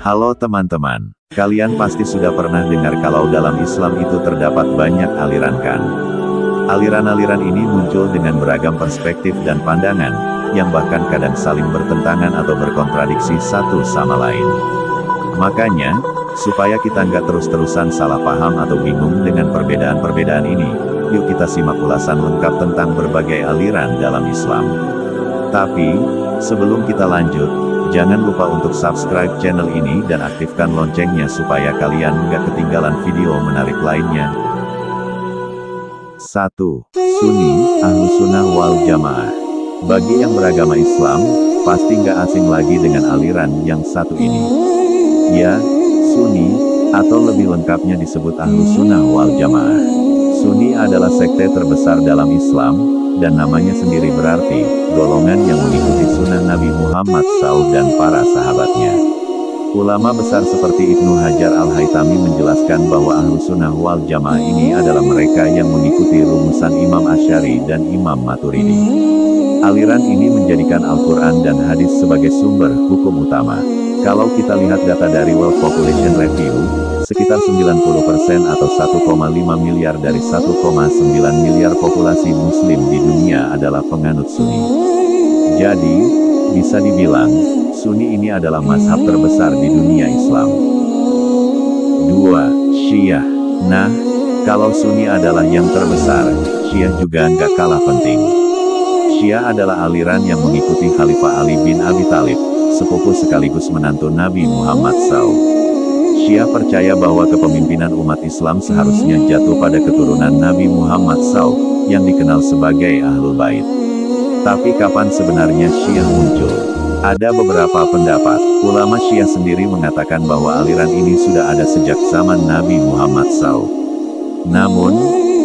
Halo teman-teman, kalian pasti sudah pernah dengar kalau dalam Islam itu terdapat banyak aliran kan? Aliran-aliran ini muncul dengan beragam perspektif dan pandangan, yang bahkan kadang saling bertentangan atau berkontradiksi satu sama lain. Makanya, supaya kita nggak terus-terusan salah paham atau bingung dengan perbedaan-perbedaan ini, yuk kita simak ulasan lengkap tentang berbagai aliran dalam Islam. Tapi, sebelum kita lanjut, jangan lupa untuk subscribe channel ini dan aktifkan loncengnya supaya kalian nggak ketinggalan video menarik lainnya. 1. Sunni, Ahlus Sunnah wal Jamaah. Bagi yang beragama Islam, pasti nggak asing lagi dengan aliran yang satu ini. Ya, Sunni, atau lebih lengkapnya disebut Ahlus Sunnah wal Jamaah. Sunni adalah sekte terbesar dalam Islam, dan namanya sendiri berarti, golongan yang mengikuti sunnah Nabi Muhammad SAW dan para sahabatnya. Ulama besar seperti Ibnu Hajar al-Haytami menjelaskan bahwa Ahlus Sunnah wal Jamaah ini adalah mereka yang mengikuti rumusan Imam Asy'ari dan Imam Maturidi. Aliran ini menjadikan Al-Quran dan hadis sebagai sumber hukum utama. Kalau kita lihat data dari World Population Review, sekitar 90% atau 1,5 miliar dari 1,9 miliar populasi muslim di dunia adalah penganut Sunni. Jadi, bisa dibilang, Sunni ini adalah mazhab terbesar di dunia Islam. 2. Syiah. Nah, kalau Sunni adalah yang terbesar, Syiah juga nggak kalah penting. Syiah adalah aliran yang mengikuti Khalifah Ali bin Abi Thalib, sepupu sekaligus menantu Nabi Muhammad SAW. Syiah percaya bahwa kepemimpinan umat Islam seharusnya jatuh pada keturunan Nabi Muhammad SAW, yang dikenal sebagai Ahlul Bait. Tapi kapan sebenarnya Syiah muncul? Ada beberapa pendapat. Ulama Syiah sendiri mengatakan bahwa aliran ini sudah ada sejak zaman Nabi Muhammad SAW. Namun,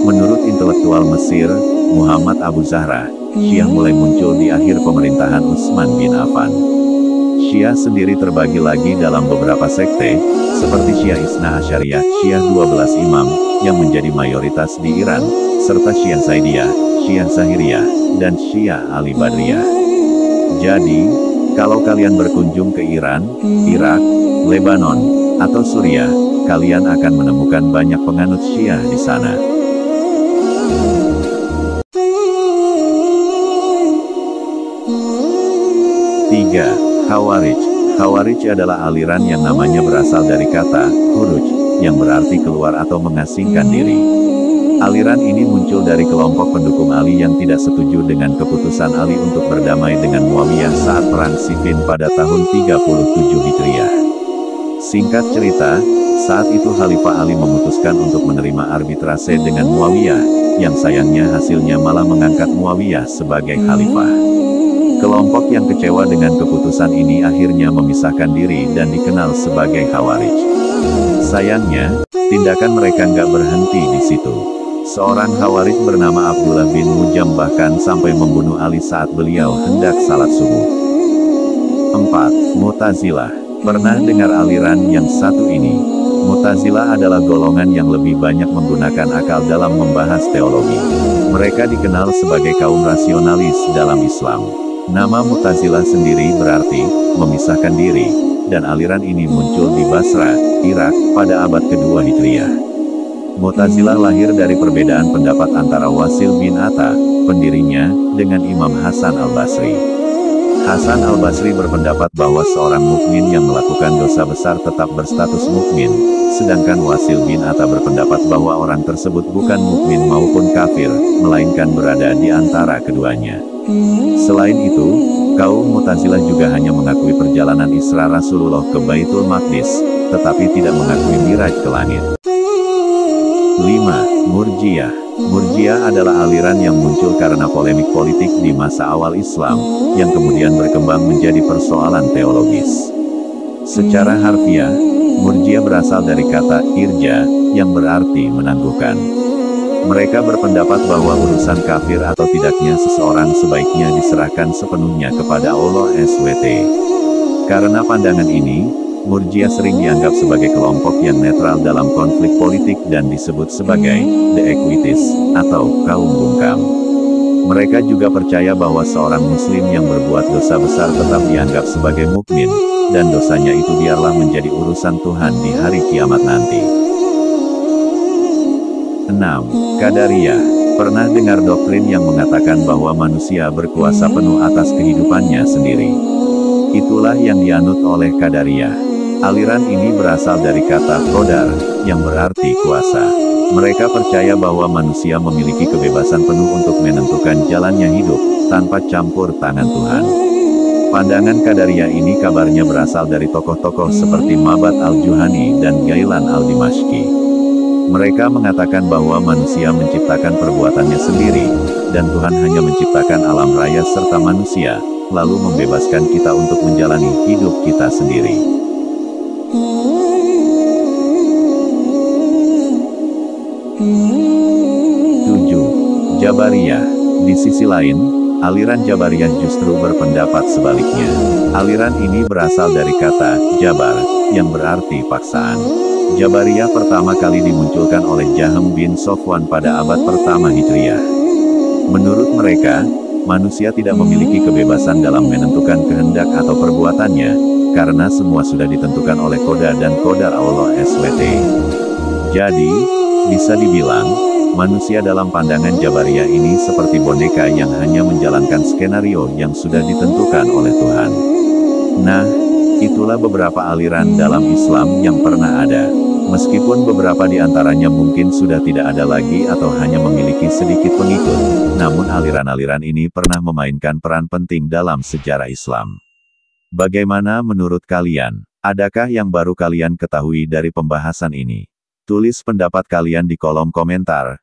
menurut intelektual Mesir, Muhammad Abu Zahra, Syiah mulai muncul di akhir pemerintahan Utsman bin Affan. Syiah sendiri terbagi lagi dalam beberapa sekte, seperti Syiah Isna Asyariyah, Syiah 12 Imam, yang menjadi mayoritas di Iran, serta Syiah Zaidiyah, Syiah Zahiriyah, dan Syiah Ali Badriyah. Jadi, kalau kalian berkunjung ke Iran, Irak, Lebanon, atau Suriah, kalian akan menemukan banyak penganut Syiah di sana. 3. Khawarij. Khawarij adalah aliran yang namanya berasal dari kata khuruj, yang berarti keluar atau mengasingkan diri. Aliran ini muncul dari kelompok pendukung Ali yang tidak setuju dengan keputusan Ali untuk berdamai dengan Muawiyah saat Perang Siffin pada tahun 37 Hijriah. Singkat cerita, saat itu Khalifah Ali memutuskan untuk menerima arbitrase dengan Muawiyah, yang sayangnya hasilnya malah mengangkat Muawiyah sebagai khalifah. Kelompok yang kecewa dengan keputusan ini akhirnya memisahkan diri dan dikenal sebagai Khawarij. Sayangnya, tindakan mereka nggak berhenti di situ. Seorang Khawarij bernama Abdullah bin Mujam bahkan sampai membunuh Ali saat beliau hendak salat subuh. 4. Mu'tazilah. Pernah dengar aliran yang satu ini? Mu'tazilah adalah golongan yang lebih banyak menggunakan akal dalam membahas teologi. Mereka dikenal sebagai kaum rasionalis dalam Islam. Nama Mu'tazilah sendiri berarti memisahkan diri, dan aliran ini muncul di Basra, Irak, pada abad kedua Hijriah. Mu'tazilah lahir dari perbedaan pendapat antara Wasil bin Atta, pendirinya, dengan Imam Hasan al-Basri. Hasan al-Basri berpendapat bahwa seorang mukmin yang melakukan dosa besar tetap berstatus mukmin, sedangkan Wasil bin Atta berpendapat bahwa orang tersebut bukan mukmin maupun kafir, melainkan berada di antara keduanya. Selain itu, kaum Mu'tazilah juga hanya mengakui perjalanan Isra Rasulullah ke Baitul Maqdis, tetapi tidak mengakui Miraj ke langit. 5. Murji'ah. Murji'ah adalah aliran yang muncul karena polemik politik di masa awal Islam, yang kemudian berkembang menjadi persoalan teologis. Secara harfiah, Murji'ah berasal dari kata irja, yang berarti menangguhkan. Mereka berpendapat bahwa urusan kafir atau tidaknya seseorang sebaiknya diserahkan sepenuhnya kepada Allah SWT. Karena pandangan ini, Murji'ah sering dianggap sebagai kelompok yang netral dalam konflik politik dan disebut sebagai the Equites, atau kaum bungkam. Mereka juga percaya bahwa seorang muslim yang berbuat dosa besar tetap dianggap sebagai mukmin, dan dosanya itu biarlah menjadi urusan Tuhan di hari kiamat nanti. 6. Qadariyah. Pernah dengar doktrin yang mengatakan bahwa manusia berkuasa penuh atas kehidupannya sendiri? Itulah yang dianut oleh Qadariyah. Aliran ini berasal dari kata qadar, yang berarti kuasa. Mereka percaya bahwa manusia memiliki kebebasan penuh untuk menentukan jalannya hidup, tanpa campur tangan Tuhan. Pandangan Qadariyah ini kabarnya berasal dari tokoh-tokoh seperti Ma'bad al-Juhani dan Ghailan al-Dimashqi. Mereka mengatakan bahwa manusia menciptakan perbuatannya sendiri, dan Tuhan hanya menciptakan alam raya serta manusia, lalu membebaskan kita untuk menjalani hidup kita sendiri. 7. Jabariyah. Di sisi lain, aliran Jabariyah justru berpendapat sebaliknya. Aliran ini berasal dari kata jabar, yang berarti paksaan. Jabariyah pertama kali dimunculkan oleh Jahm bin Sofwan pada abad pertama Hijriah. Menurut mereka, manusia tidak memiliki kebebasan dalam menentukan kehendak atau perbuatannya, karena semua sudah ditentukan oleh qada dan qadar Allah SWT. Jadi, bisa dibilang, manusia dalam pandangan Jabariyah ini seperti boneka yang hanya menjalankan skenario yang sudah ditentukan oleh Tuhan. Nah, itulah beberapa aliran dalam Islam yang pernah ada. Meskipun beberapa di antaranya mungkin sudah tidak ada lagi atau hanya memiliki sedikit pengikut, namun aliran-aliran ini pernah memainkan peran penting dalam sejarah Islam. Bagaimana menurut kalian? Adakah yang baru kalian ketahui dari pembahasan ini? Tulis pendapat kalian di kolom komentar.